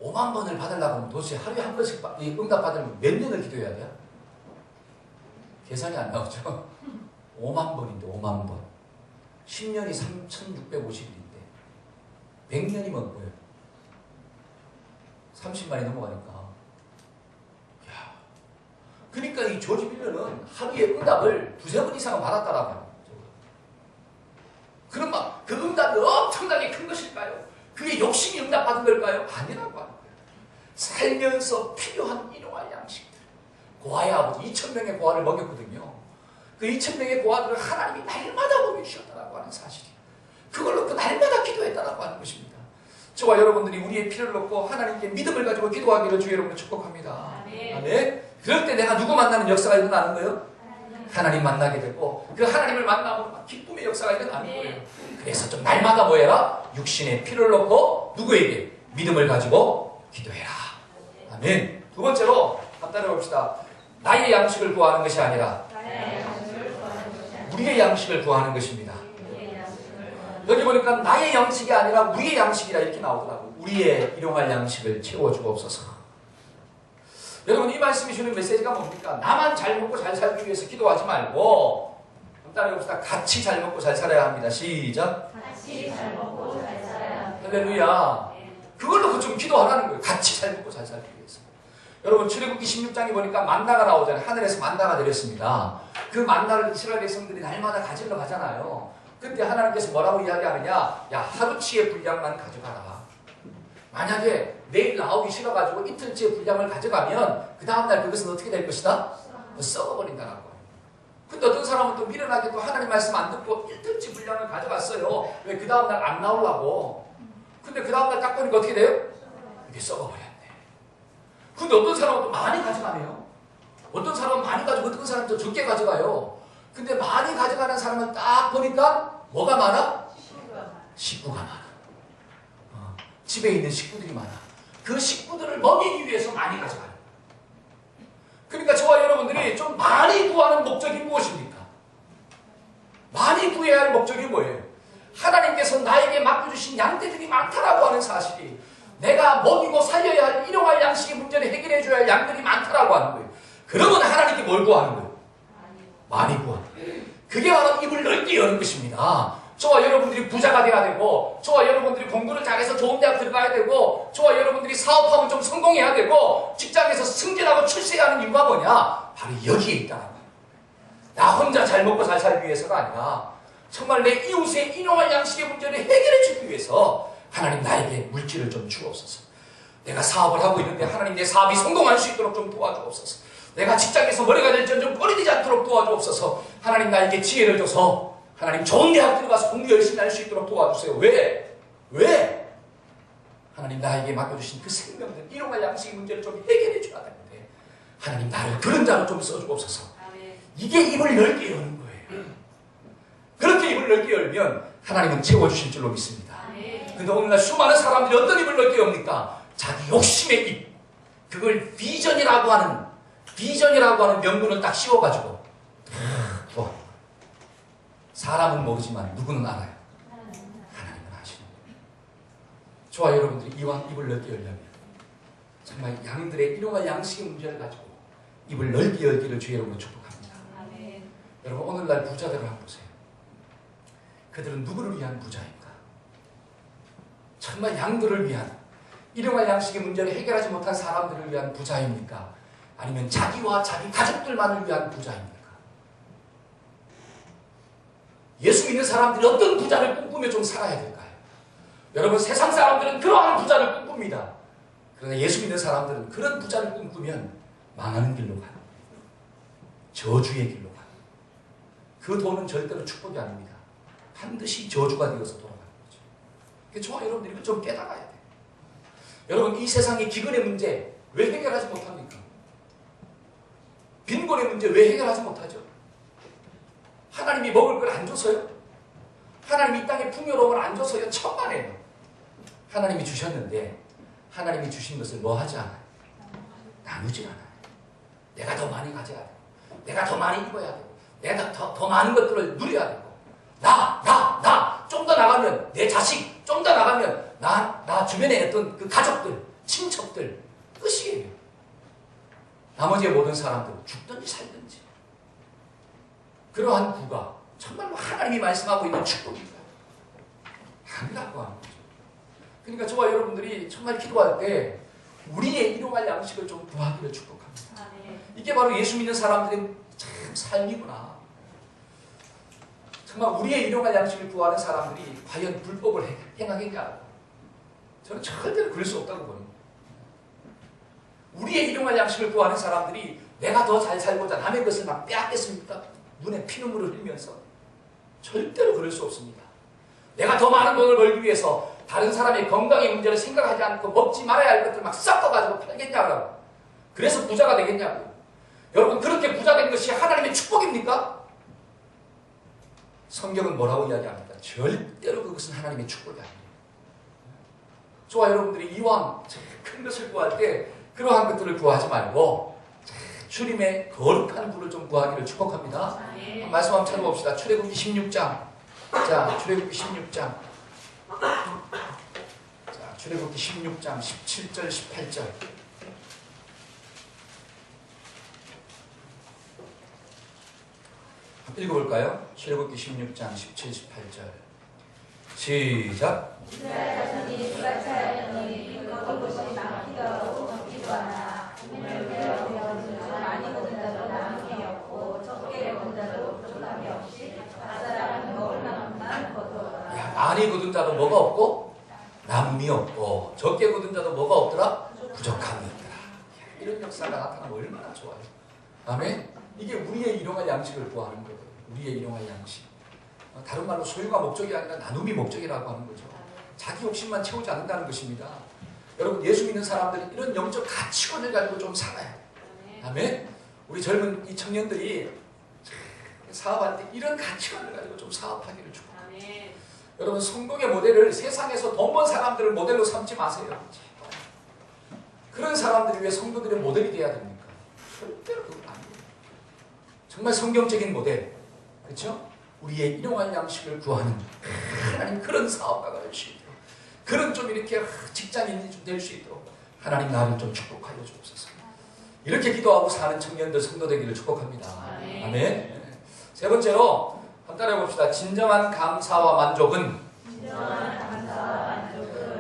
S1: 5만 번을 받으려고 하면 도대체 하루에 한 번씩 응답 받으려면 몇 년을 기도해야 돼요? 계산이 안 나오죠? 5만 번인데 5만 번. 10년이 3650일인데 100년이면 뭐예요? 30만이 넘어가니까. 야. 그러니까 이 조지 밀러는 하루에 응답을 2-3번 이상은 받았다라고 합니다. 그럼 막 그 응답이 엄청나게 큰 것일까요? 그게 욕심이 응답받은 걸까요? 아니라고 하는 거예요. 살면서 필요한 일용할 양식들. 고아의 아버지 2,000명의 고아를 먹였거든요. 그 2,000명의 고아들을 하나님이 날마다 먹여주셨다라고 하는 사실이에요. 그걸 놓고 날마다 기도했다라고 하는 것입니다. 저와 여러분들이 우리의 피를 놓고 하나님께 믿음을 가지고 기도하기를 주의 이름으로 축복합니다. 아멘. 그럴 때 내가 누구 만나는 역사가 일어나는 거예요? 하나님 만나게 되고 그 하나님을 만나고 기쁨의 역사가 일어나는 거예요. 그래서 좀 날마다 뭐 해라? 육신의 피를 놓고 누구에게? 믿음을 가지고 기도해라. 아멘. 두 번째로 한번 따라해봅시다. 나의 양식을 구하는 것이 아니라 우리의 양식을 구하는 것입니다. 여기 보니까 나의 양식이 아니라 우리의 양식이라 이렇게 나오더라고요. 우리의 일용할 양식을 채워주옵소서. 여러분 이 말씀이 주는 메시지가 뭡니까? 나만 잘 먹고 잘 살기 위해서 기도하지 말고 한번 따라해봅시다. 같이 잘 먹고 잘 살아야 합니다. 시작.
S2: 같이 잘 먹고 잘 살아야 합니다.
S1: 할렐루야. 그걸로 좀 기도하라는 거예요. 같이 잘 먹고 잘 살기 위해서. 여러분 출애굽기 16장에 보니까 만나가 나오잖아요. 하늘에서 만나가 내렸습니다. 그 만나를 이스라엘 백성들이 날마다 가지러 가잖아요. 그때 하나님께서 뭐라고 이야기하느냐? 야 하루치의 분량만 가져가라. 만약에 내일 나오기 싫어가지고 이틀치의 분량을 가져가면 그 다음날 그것은 어떻게 될 것이다? 썩어버린다라고. 근데 어떤 사람은 또 미련하게 또 하나님 말씀 안 듣고 이틀치 분량을 가져갔어요. 왜? 그 다음날 안 나오려고. 근데 그 다음날 딱 보니까 어떻게 돼요? 이게 썩어버렸네. 근데 어떤 사람은 또 많이 가져가네요. 어떤 사람은 많이 가지고 어떤 사람은 또 적게 가져가요. 근데 많이 가져가는 사람은 딱 보니까 뭐가 많아? 식구가 많아. 집에 있는 식구들이 많아. 그 식구들을 먹이기 위해서 많이 가져가요. 그러니까 저와 여러분들이 좀 많이 구하는 목적이 무엇입니까? 많이 구해야 할 목적이 뭐예요? 하나님께서 나에게 맡겨주신 양떼들이 많다라고 하는 사실이, 내가 먹이고 살려야 할 일용할 양식의 문제를 해결해 줘야 할 양들이 많다라고 하는 거예요. 그러면 하나님께 뭘 구하는 거예요? 많이 구하는 거예요. 그게 바로 입을 넓게 여는 것입니다. 저와 여러분들이 부자가 돼야 되고, 저와 여러분들이 공부를 잘해서 좋은 대학 들어가야 되고, 저와 여러분들이 사업하면 좀 성공해야 되고, 직장에서 승진하고 출세해야 하는 이유가 뭐냐? 바로 여기에 있다는 거예요. 나 혼자 잘 먹고 잘 살기 위해서가 아니라 정말 내 이웃의 일용할 양식의 문제를 해결해 주기 위해서 하나님 나에게 물질을 좀 주옵소서. 내가 사업을 하고 있는데 하나님 내 사업이 성공할 수 있도록 좀 도와주옵소서. 내가 직장에서 머리가 될지언정 꼴이 되지 않도록 도와주옵소서. 하나님 나에게 지혜를 줘서 하나님 좋은 대학 들어가서 공부 열심히 할 수 있도록 도와주세요. 왜? 하나님 나에게 맡겨주신 그 생명들, 일용할 양식의 문제를 좀 해결해 줘야 되는데 하나님 나를 그런 자로 좀 써주옵소서. 이게 입을 넓게 여는 거예요. 그렇게 입을 넓게 열면 하나님은 채워주실 줄로 믿습니다. 근데 오늘날 수많은 사람들이 어떤 입을 넓게 엽니까? 자기 욕심의 입. 그걸 비전이라고 하는 명분을 딱 씌워가지고 사람은 모르지만 누구는 알아요. 하나님은 아시는 거예요. 저와 여러분들이 이왕 입을 넓게 열려면 정말 양들의 일용할 양식의 문제를 가지고 입을 넓게 열기를 주의 이름으로 축복합니다. 여러분 오늘날 부자들을 한번 보세요. 그들은 누구를 위한 부자입니까? 정말 양들을 위한, 일용할 양식의 문제를 해결하지 못한 사람들을 위한 부자입니까? 아니면 자기와 자기 가족들만을 위한 부자입니까? 예수 믿는 사람들이 어떤 부자를 꿈꾸며 좀 살아야 될까요? 여러분 세상 사람들은 그러한 부자를 꿈꿉니다. 그러나 예수 믿는 사람들은 그런 부자를 꿈꾸면 망하는 길로 가요. 저주의 길로 가요. 그 돈은 절대로 축복이 아닙니다. 반드시 저주가 되어서 돌아가는 거죠. 그래서 저와 여러분들이 이거 좀 깨달아야 돼요. 여러분 이 세상의 기근의 문제 왜 해결하지 못합니까? 빈곤의 문제 왜 해결하지 못하죠? 하나님이 먹을 걸 안 줘서요? 하나님이 이 땅에 풍요로움을 안 줘서요? 천만에요. 하나님이 주셨는데 하나님이 주신 것을 뭐 하지 않아요? 나누지 않아요. 내가 더 많이 가져야 되고, 내가 더 많이 입어야 되고, 내가 더 많은 것들을 누려야 되고, 좀 더 나가면 내 자식, 좀 더 나가면 나 주변에 어떤 그 가족들, 친척들, 끝이에요. 나머지의 모든 사람들 죽든지 살든지. 그러한 부가 정말로 하나님이 말씀하고 있는 축복인가요? 아니라고 하는 거죠. 그러니까 저와 여러분들이 정말 기도할 때 우리의 일용할 양식을 좀 구하기를 축복합니다. 이게 바로 예수 믿는 사람들의 참 삶이구나. 정말 우리의 일용할 양식을 구하는 사람들이 과연 불법을 행하겠냐고. 저는 절대로 그럴 수 없다고 봅니다. 우리의 일용할 양식을 구하는 사람들이 내가 더 잘 살고자 남의 것을 막 빼앗겠습니까? 눈에 피눈물을 흘리면서. 절대로 그럴 수 없습니다. 내가 더 많은 돈을 벌기 위해서 다른 사람의 건강의 문제를 생각하지 않고 먹지 말아야 할 것들 막 섞어가지고 팔겠냐고. 그래서 부자가 되겠냐고. 여러분 그렇게 부자 된 것이 하나님의 축복입니까? 성경은 뭐라고 이야기합니까? 절대로 그것은 하나님의 축복이 아니에요. 저와 여러분들이 이왕 큰 것을 구할 때 그러한 것들을 구하지 말고 주님의 거룩한 부를 좀 구하기를 축복합니다. 말씀 한번 찾아봅시다. 출애굽기 16장. 자, 출애굽기 16장. 자, 출애굽기 16장 17절 18절. 읽어볼까요? 출애굽기 16장 17, 18절. 시작.
S2: 이스라엘 자손이 주가 차였더니 먹을 것이 많기도 하고 적기도 하나 우리를 괴롭히어 많이 거둔 자도 남음이 없고 적게 거둔 자도 부족함이 없이 각 사람은 먹을 만큼만 거두어라.
S1: 야, 많이 거둔 자도 뭐가 없고 남음이 없고 적게 거둔 자도 뭐가 없더라? 부족함이 없더라. 이런 역사가 나타나면 얼마나 좋아요. 아멘. 이게 우리의 일용할 양식을 구하는 거예요. 우리의 일용할 양식. 다른 말로 소유가 목적이 아니라 나눔이 목적이라고 하는 거죠. 자기 욕심만 채우지 않는다는 것입니다. 여러분 예수 믿는 사람들이 이런 영적 가치관을 가지고 좀 살아야 해요. 아멘. 우리 젊은 이 청년들이 사업할 때 이런 가치관을 가지고 좀 사업하기를 축복합니다. 여러분 성공의 모델을 세상에서 돈 번 사람들을 모델로 삼지 마세요. 사람들이 왜 성도들의 모델이 돼야 됩니까? 절대로 그건 아니에요. 정말 성경적인 모델, 그렇죠? 우리의 일용할 양식을 구하는 하나님 그런 사업가가 될 수 있도록, 그런 좀 이렇게 직장인이 좀 될 수 있도록 하나님 나를 좀 축복하여 주옵소서. 이렇게 기도하고 사는 청년들 성도 되기를 축복합니다. 아멘. 세 번째로 한번 따라해 봅시다. 진정한 감사와 만족은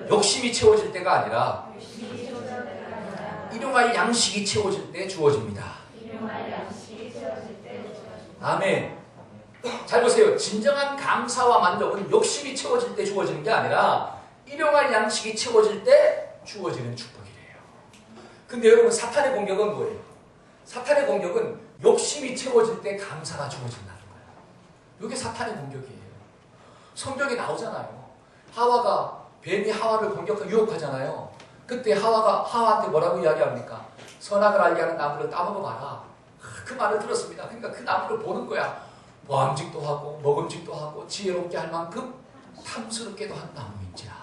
S1: 욕심이 채워질 때가 아니라 일용할 양식이 채워질 때 주어집니다. 아멘. 잘 보세요. 진정한 감사와 만족은 욕심이 채워질 때 주어지는 게 아니라 일용할 양식이 채워질 때 주어지는 축복이래요. 근데 여러분, 사탄의 공격은 뭐예요? 사탄의 공격은 욕심이 채워질 때 감사가 주어진다는 거예요. 이게 사탄의 공격이에요. 성경에 나오잖아요. 하와가, 뱀이 하와를 공격하고 유혹하잖아요. 그때 하와가 하와한테 뭐라고 이야기합니까? 선악을 알게 하는 나무를 따먹어봐라. 그 말을 들었습니다. 그러니까 그 나무를 보는 거야. 보암직도 하고 먹음직도 하고 지혜롭게 할 만큼 탐스럽게도 한 나무인지라.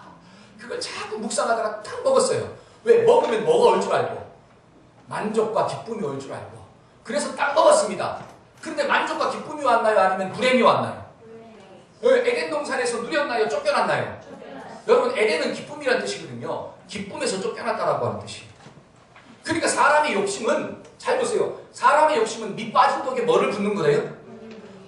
S1: 그걸 자꾸 묵상하다가 딱 먹었어요. 왜? 먹으면 뭐가 올 줄 알고, 만족과 기쁨이 올 줄 알고. 그래서 딱 먹었습니다. 근데 만족과 기쁨이 왔나요? 아니면 불행이 왔나요? 에덴 동산에서 누렸나요? 쫓겨났나요? 여러분, 에덴은 기쁨이라는 뜻이거든요. 기쁨에서 쫓겨났다라고 하는 뜻이에요. 그러니까 사람의 욕심은, 잘 보세요. 사람의 욕심은 밑 빠진 독에 뭐를 붓는 거래요?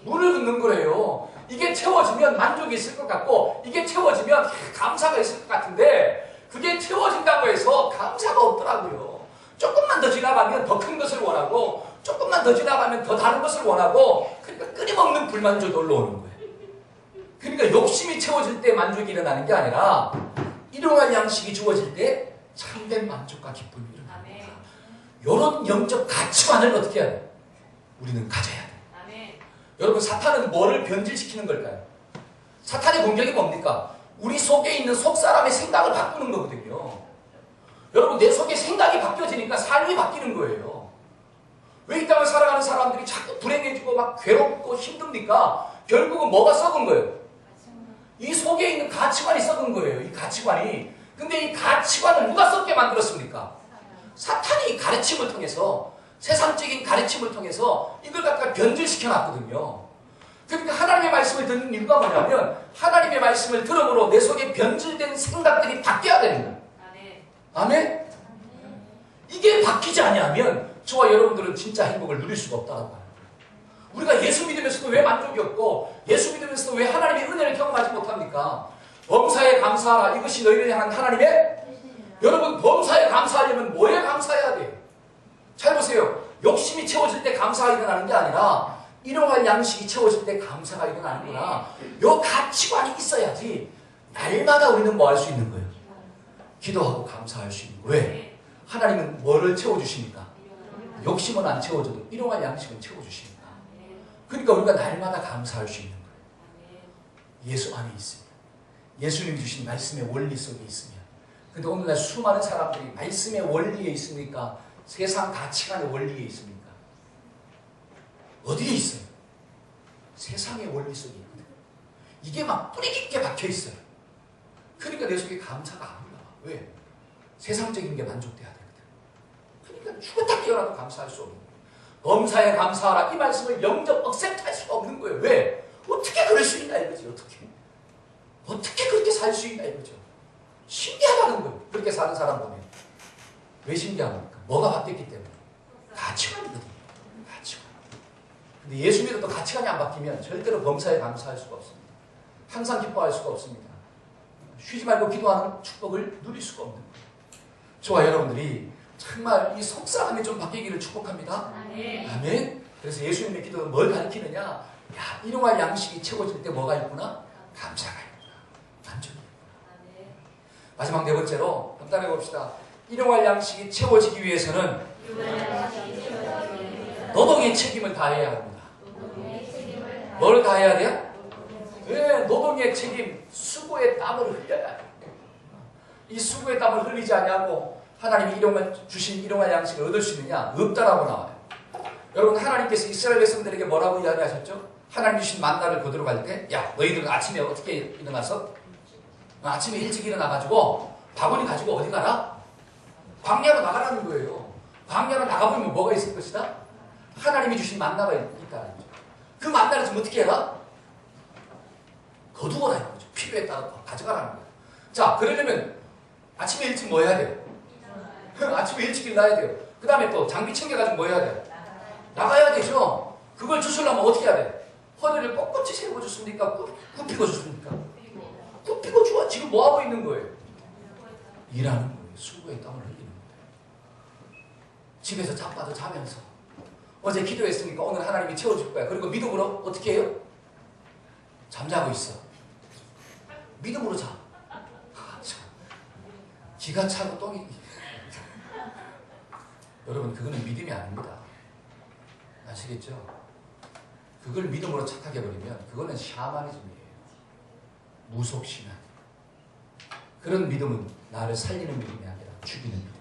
S1: 물을 붓는 거래요. 이게 채워지면 만족이 있을 것 같고, 이게 채워지면 감사가 있을 것 같은데, 그게 채워진다고 해서 감사가 없더라고요. 조금만 더 지나가면 더 큰 것을 원하고, 조금만 더 지나가면 더 다른 것을 원하고, 그러니까 끊임없는 불만족이 올라오는 거예요. 그러니까 욕심이 채워질 때 만족이 일어나는 게 아니라 일용할 양식이 주어질 때 참된 만족과 기쁨이 일어납니다. 이런 영적 가치관을 어떻게 해야 돼요? 우리는 가져야 돼요. 여러분, 사탄은 뭐를 변질시키는 걸까요? 사탄의 공격이 뭡니까? 우리 속에 있는 속 사람의 생각을 바꾸는 거거든요. 여러분, 내 속에 생각이 바뀌어지니까 삶이 바뀌는 거예요. 왜 이 땅을 살아가는 사람들이 자꾸 불행해지고 막 괴롭고 힘듭니까? 결국은 뭐가 썩은 거예요? 이 속에 있는 가치관이 썩은 거예요. 이 가치관이. 근데 이 가치관을 누가 썩게 만들었습니까? 사탄이 가르침을 통해서, 세상적인 가르침을 통해서 이걸 갖다 변질시켜 놨거든요. 그러니까 하나님의 말씀을 듣는 이유가 뭐냐면, 하나님의 말씀을 들음으로 내 속에 변질된 생각들이 바뀌어야 되는 거예요. 아멘? 이게 바뀌지 않으면 저와 여러분들은 진짜 행복을 누릴 수가 없다고 합니다. 우리가 예수 믿으면서도 왜 만족이 없고, 예수 믿으면서도 왜 하나님의 은혜를 경험하지 못합니까? 범사에 감사하라. 이것이 너희를 향한 하나님의, 여러분, 범사에 감사하려면 뭐에 감사해야 돼요? 잘 보세요. 욕심이 채워질 때 감사가 일어나는 게 아니라 일용할 양식이 채워질 때 감사가 일어나는구나. 요 가치관이 있어야지 날마다 우리는 뭐 할 수 있는 거예요? 기도하고 감사할 수 있는 거예요. 왜? 하나님은 뭐를 채워주십니까? 욕심은 안 채워줘도 일용할 양식은 채워주십니다. 그러니까 우리가 날마다 감사할 수 있는 거예요. 예수 안에 있습니다. 예수님이 주신 말씀의 원리 속에 있으면. 근데 오늘날 수많은 사람들이 말씀의 원리에 있습니까? 세상 가치관의 원리에 있습니까? 어디에 있어요? 세상의 원리 속에 있거든요. 이게 막 뿌리 깊게 박혀 있어요. 그러니까 내 속에 감사가 안 올라와. 왜? 세상적인 게 만족돼야 되거든. 그러니까 죽었다 깨어나도 감사할 수 없는 거예요. 범사에 감사하라. 이 말씀을 영접 억셉트할 수가 없는 거예요. 왜? 어떻게 그럴 수 있나 이거지. 어떻게 그렇게 살 수 있나 이거죠. 신기하다는 거예요. 그렇게 사는 사람 보면. 왜 신기합니까? 뭐가 바뀌었기 때문에? 가치관이거든요. 가치관. 근데 예수 믿어도 가치관이 안 바뀌면 절대로 범사에 감사할 수가 없습니다. 항상 기뻐할 수가 없습니다. 쉬지 말고 기도하는 축복을 누릴 수가 없는 거예요. 저와 여러분들이 정말 이 속사람이 좀 바뀌기를 축복합니다. 아멘. 그래서 예수님의 기도는 뭘 가르치느냐? 야, 일용할 양식이 채워질 때 뭐가 있구나? 감사가 있구나. 만족이 있구나. 마지막 네 번째로 한번 따라해 봅시다. 일용할 양식이 채워지기 위해서는 노동의 책임을 다해야 합니다. 뭘 다해야 돼요? 왜? 노동의 책임, 수고의 땀을 흘려야 해요. 이 수고의 땀을 흘리지 않냐고 하나님이 주신 일용할 양식을 얻을 수 있느냐? 없다라고 나와요. 여러분, 하나님께서 이스라엘 백성들에게 뭐라고 이야기하셨죠? 하나님 주신 만나를 거두러 갈 때, 야, 너희들은 아침에 어떻게 일어나서? 아침에 일찍 일어나가지고 바구니 가지고 어디 가라? 광야로 나가라는 거예요. 광야로 나가보면 뭐가 있을 것이다? 하나님이 주신 만나가 있다는 거죠. 그 만나를 좀 어떻게 해라? 거두어라는 거죠. 필요에 따라 가져가라는 거예요. 자, 그러려면 아침에 일찍 뭐 해야 돼요? 아침에 일찍 일어나야 돼요. 그 다음에 또 장비 챙겨가지고 뭐 해야 돼요? 나가야 되죠. 그걸 주시려면 어떻게 해야 돼요? 허리를 꼿꼿이 세우고 주십니까? 굽히고 주십니까? 굽히고 주어. 지금 뭐 하고 있는 거예요? 일하는 거예요. 수고의 땀을 흘리는 거예요. 집에서 잠바도 자면서 어제 기도했으니까 오늘 하나님이 채워줄 거야. 그리고 믿음으로 어떻게 해요? 잠자고 있어. 믿음으로 자. 기가 차고 똥이. 여러분, 그거는 믿음이 아닙니다. 아시겠죠? 그걸 믿음으로 착하게 버리면 그거는 샤머니즘이에요. 무속신앙. 그런 믿음은 나를 살리는 믿음이 아니라 죽이는 믿음.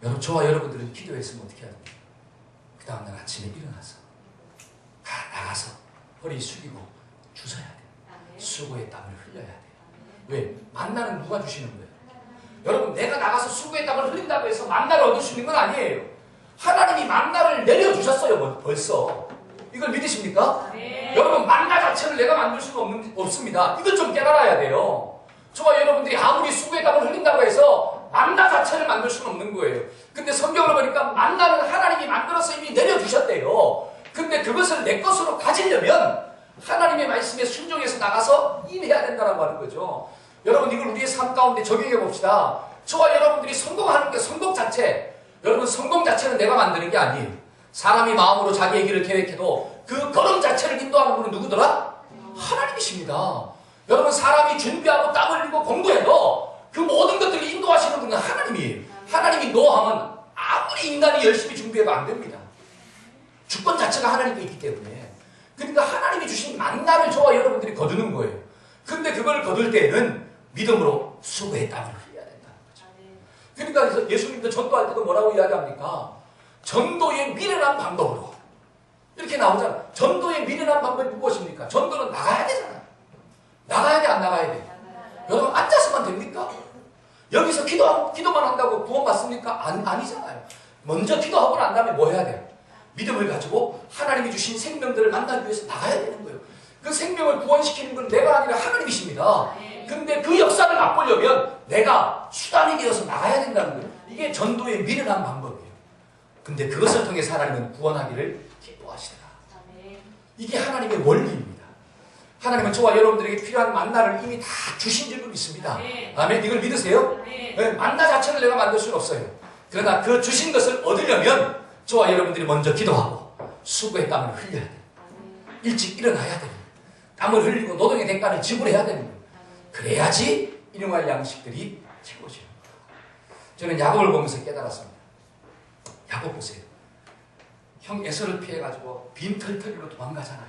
S1: 여러분, 저와 여러분들은 기도했으면 어떻게 해야 됩니까? 그 다음날 아침에 일어나서 다 나가서 허리 숙이고 주서야 돼요. 수고의 땀을 흘려야 돼요. 왜? 만나는 누가 주시는 거예요? 여러분, 내가 나가서 수고의 땀을 흘린다고 해서 만나를 얻을 수 있는 건 아니에요. 하나님이 만나를 내려주셨어요. 벌써. 이걸 믿으십니까? 네. 여러분, 만나 자체를 내가 만들 수는 없습니다. 이걸 좀 깨달아야 돼요. 저와 여러분들이 아무리 수고의 땀을 흘린다고 해서 만나 자체를 만들 수는 없는 거예요. 근데 성경을 보니까 만나는 하나님이 만들어서 이미 내려주셨대요. 근데 그것을 내 것으로 가지려면 하나님의 말씀에 순종해서 나가서 임해야 된다고 하는 거죠. 여러분, 이걸 우리의 삶 가운데 적용해 봅시다. 저와 여러분들이 성공하는 게 성공 자체. 여러분, 성공 자체는 내가 만드는 게 아니에요. 사람이 마음으로 자기의 길을 계획해도 그 걸음 자체를 인도하는 분은 누구더라? 하나님이십니다. 여러분, 사람이 준비하고 땀 흘리고 공부해도 그 모든 것들을 인도하시는 분은 하나님이에요. 하나님이 노하면 아무리 인간이 열심히 준비해도 안 됩니다. 주권 자체가 하나님께 있기 때문에. 그러니까 하나님이 주신 만나를 저와 여러분들이 거두는 거예요. 근데 그걸 거둘 때는 믿음으로 수고의 땀을 흘려야 된다는 거죠. 그러니까 예수님도 전도할 때도 뭐라고 이야기합니까? 전도의 미련한 방법으로. 이렇게 나오잖아요. 전도의 미련한 방법이 무엇입니까? 전도는 나가야 되잖아요. 나가야 돼, 안 나가야 돼? 여러분, 앉아서만 됩니까? 여기서 기도만 한다고 구원 받습니까? 아니잖아요. 먼저 기도하고 난 다음에 뭐 해야 돼요? 믿음을 가지고 하나님이 주신 생명들을 만나기 위해서 나가야 되는 거예요. 그 생명을 구원시키는 건 내가 아니라 하나님이십니다. 근데 그 역사를 맛보려면 내가 수단이 되어서 나가야 된다는 거예요. 이게 전도의 미련한 방법이에요. 근데 그것을 통해 하나님은 구원하기를 기도하시더라. 이게 하나님의 원리입니다. 하나님은 저와 여러분들에게 필요한 만나를 이미 다 주신 줄 믿습니다. 아멘. 이걸 믿으세요? 네, 만나 자체를 내가 만들 수는 없어요. 그러나 그 주신 것을 얻으려면 저와 여러분들이 먼저 기도하고 수고의 땀을 흘려야 돼요. 일찍 일어나야 돼요. 땀을 흘리고 노동의 대가를 지불해야 되는 거예요. 그래야지 일용할 양식들이 채워져요. 저는 야곱을 보면서 깨달았습니다. 야곱 보세요. 형 에서를 피해가지고 빈털터리로 도망가잖아요.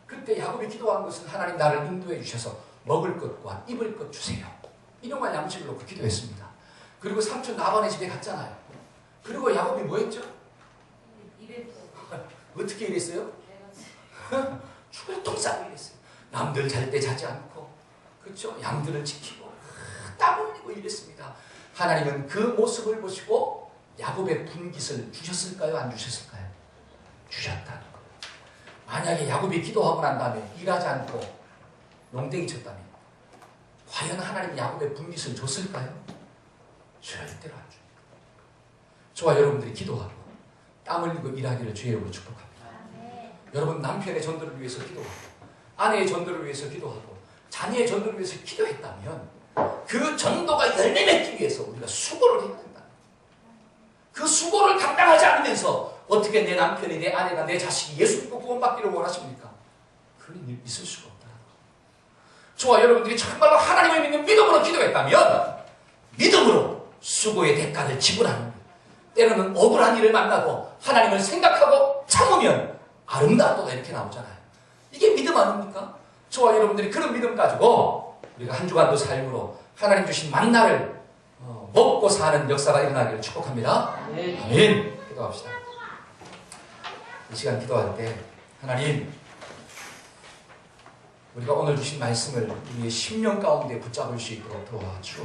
S1: 그때 야곱이 기도한 것은 하나님 나를 인도해 주셔서 먹을 것과 입을 것 주세요. 일용할 양식을 놓고 기도했습니다. 그리고 삼촌 라반의 집에 갔잖아요. 그리고 야곱이 뭐 했죠? 어떻게 이랬어요? 죽을 싸고 이랬어요. 남들 잘 때 자지 않고, 그렇죠? 양들을 지키고 땀 흘리고 이랬습니다. 하나님은 그 모습을 보시고 야곱의 분깃을 주셨을까요? 안 주셨을까요? 주셨다는 거예요. 만약에 야곱이 기도하고 난 다음에 일하지 않고 농땡이 쳤다면 과연 하나님이 야곱의 분깃을 줬을까요? 절대로 안 줍니다. 저와 여러분들이 기도하고 땀 흘리고 일하기를 주의 이름으로 축복합니다. 여러분, 남편의 전도를 위해서 기도하고 아내의 전도를 위해서 기도하고 자녀의 전도를 위해서 기도했다면 그 전도가 열매 맺기 위해서 우리가 수고를 해야 된다. 그 수고를 감당하지 않으면서 어떻게 내 남편이, 내 아내가, 내 자식이 예수 믿고 구원받기를 원하십니까? 그런 일 있을 수가 없다는 거예요. 저와 여러분들이 정말로 하나님을 믿는 믿음으로 기도했다면 믿음으로 수고의 대가를 지불하는 거예요. 때로는 억울한 일을 만나고 하나님을 생각하고 참으면 아름답도다 이렇게 나오잖아요. 이게 믿음 아닙니까? 저와 여러분들이 그런 믿음 가지고 우리가 한 주간도 삶으로 하나님 주신 만나를 먹고 사는 역사가 일어나기를 축복합니다. 아멘. 기도합시다. 이 시간 기도할 때 하나님, 우리가 오늘 주신 말씀을 우리의 심령 가운데 붙잡을 수 있도록 도와주옵소서.